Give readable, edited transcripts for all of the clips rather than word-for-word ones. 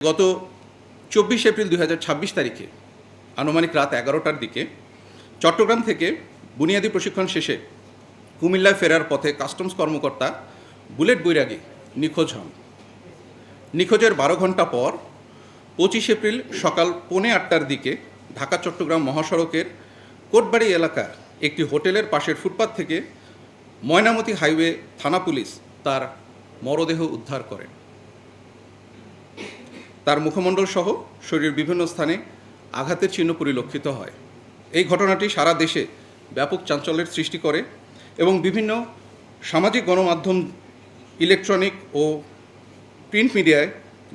গত 24 এপ্রিল 2026 তারিখে আনুমানিক রাত 11টার দিকে চট্টগ্রাম থেকে বুনিয়াদী প্রশিক্ষণ শেষে কুমিল্লায় ফেরার পথে কাস্টমস কর্মকর্তা বুলেট বৈরাগী নিখোঁজ হন। নিখোঁজের 12 ঘন্টা পর 25 এপ্রিল সকাল 7:45টার দিকে ঢাকা চট্টগ্রাম মহাসড়কের কোটবাড়ি এলাকার একটি হোটেলের পাশের ফুটপাত থেকে ময়নামতি হাইওয়ে থানা পুলিশ তার মরদেহ উদ্ধার করেন। তার মুখমণ্ডল সহ শরীরের বিভিন্ন স্থানে আঘাতের চিহ্ন পরিলক্ষিত হয়। এই ঘটনাটি সারা দেশে ব্যাপক চাঞ্চল্যের সৃষ্টি করে এবং বিভিন্ন সামাজিক গণমাধ্যম, ইলেকট্রনিক ও প্রিন্ট মিডিয়ায়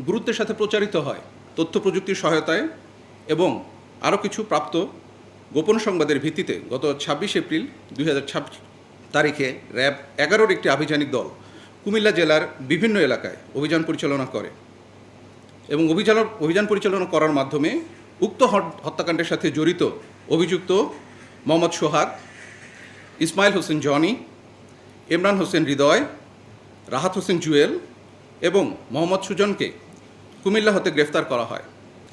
গুরুত্বের সাথে প্রচারিত হয়। তথ্য প্রযুক্তির সহায়তায় এবং আরও কিছু প্রাপ্ত গোপন সংবাদের ভিত্তিতে গত 26 এপ্রিল 2026 তারিখে র্যাব 11-র একটি আভিযানিক দল কুমিল্লা জেলার বিভিন্ন এলাকায় অভিযান পরিচালনা করে এবং অভিযান পরিচালনা করার মাধ্যমে উক্ত হত্যাকাণ্ডের সাথে জড়িত অভিযুক্ত মোহাম্মদ সোহাগ, ইসমাইল হোসেন জনি, ইমরান হোসেন হৃদয়, রাহাত হোসেন জুয়েল এবং মোহাম্মদ সুজনকে কুমিল্লা হতে গ্রেফতার করা হয়।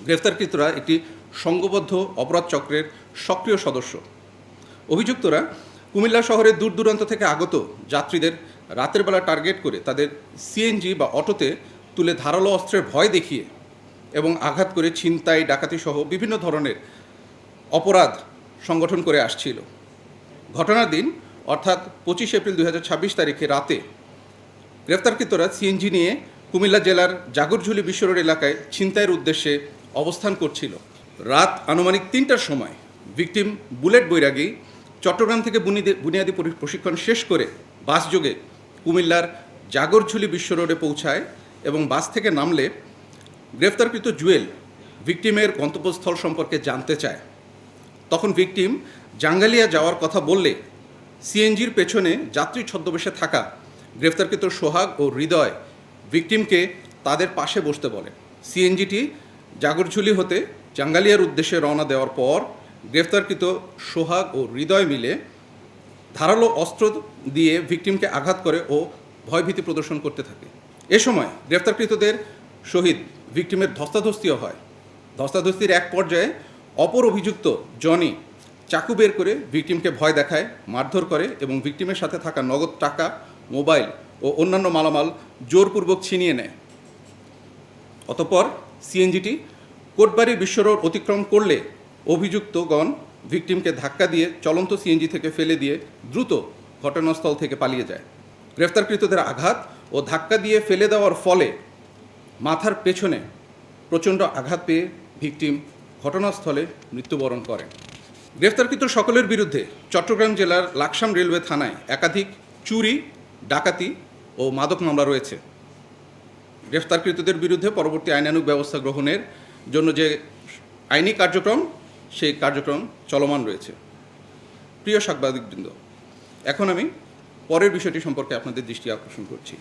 গ্রেফতারকৃতরা একটি সংঘবদ্ধ অপরাধ চক্রের সক্রিয় সদস্য। অভিযুক্তরা কুমিল্লা শহরের দূর দূরান্ত থেকে আগত যাত্রীদের রাতের বেলা টার্গেট করে তাদের সিএনজি বা অটোতে তুলে ধারালো অস্ত্রের ভয় দেখিয়ে এবং আঘাত করে ছিনতাই, ডাকাতি সহ বিভিন্ন ধরনের অপরাধ সংগঠন করে আসছিল। ঘটনার দিন অর্থাৎ 25 এপ্রিল 2026 তারিখে রাতে গ্রেফতারকৃতরা সিএনজি নিয়ে কুমিল্লা জেলার জাগরঝুলি বিশ্ব রোড এলাকায় ছিনতাইয়ের উদ্দেশ্যে অবস্থান করছিল। রাত আনুমানিক 3টার সময় ভিকটিম বুলেট বৈরাগী চট্টগ্রাম থেকে বুনিয়াদী প্রশিক্ষণ শেষ করে বাসযোগে কুমিল্লার জাগরঝুলি বিশ্ব রোডে পৌঁছায় এবং বাস থেকে নামলে গ্রেফতারকৃত জুয়েল ভিকটিমের গন্তব্যস্থল সম্পর্কে জানতে চায়। তখন ভিকটিম জাঙ্গালিয়া যাওয়ার কথা বললে সিএনজির পেছনে যাত্রী ছদ্মবেশে থাকা গ্রেফতারকৃত সোহাগ ও হৃদয় ভিকটিমকে তাদের পাশে বসতে বলে। সিএনজিটি জাগরঝুলি হতে জাঙ্গালিয়ার উদ্দেশ্যে রওনা দেওয়ার পর গ্রেফতারকৃত সোহাগ ও হৃদয় মিলে ধারালো অস্ত্র দিয়ে ভিকটিমকে আঘাত করে ও ভয়ভীতি প্রদর্শন করতে থাকে। এ সময় গ্রেফতারকৃতদের সহিত ভিকটিমের ধস্তাধস্তিও হয়। ধস্তাধস্তির এক পর্যায়ে অপর অভিযুক্ত জনি চাকু বের করে ভিকটিমকে ভয় দেখায়, মারধর করে এবং ভিকটিমের সাথে থাকা নগদ টাকা, মোবাইল ও অন্যান্য মালামাল জোরপূর্বক ছিনিয়ে নেয়। অতঃপর সিএনজিটি কোটবাড়ি বিশ্ব রোড অতিক্রম করলে অভিযুক্তগণ ভিকটিমকে ধাক্কা দিয়ে চলন্ত সিএনজি থেকে ফেলে দিয়ে দ্রুত ঘটনাস্থল থেকে পালিয়ে যায়। গ্রেফতারকৃতদের আঘাত ও ধাক্কা দিয়ে ফেলে দেওয়ার ফলে মাথার পেছনে প্রচণ্ড আঘাত পেয়ে ভিকটিম ঘটনাস্থলে মৃত্যুবরণ করেন। গ্রেফতারকৃত সকলের বিরুদ্ধে চট্টগ্রাম জেলার লাকসাম রেলওয়ে থানায় একাধিক চুরি, ডাকাতি ও মাদক মামলা রয়েছে। গ্রেফতারকৃতদের বিরুদ্ধে পরবর্তী আইনানুগ ব্যবস্থা গ্রহণের জন্য যে আইনি কার্যক্রম, সেই কার্যক্রম চলমান রয়েছে। প্রিয় সাংবাদিকবৃন্দ, এখন আমি পরের বিষয়টি সম্পর্কে আপনাদের দৃষ্টি আকর্ষণ করছি।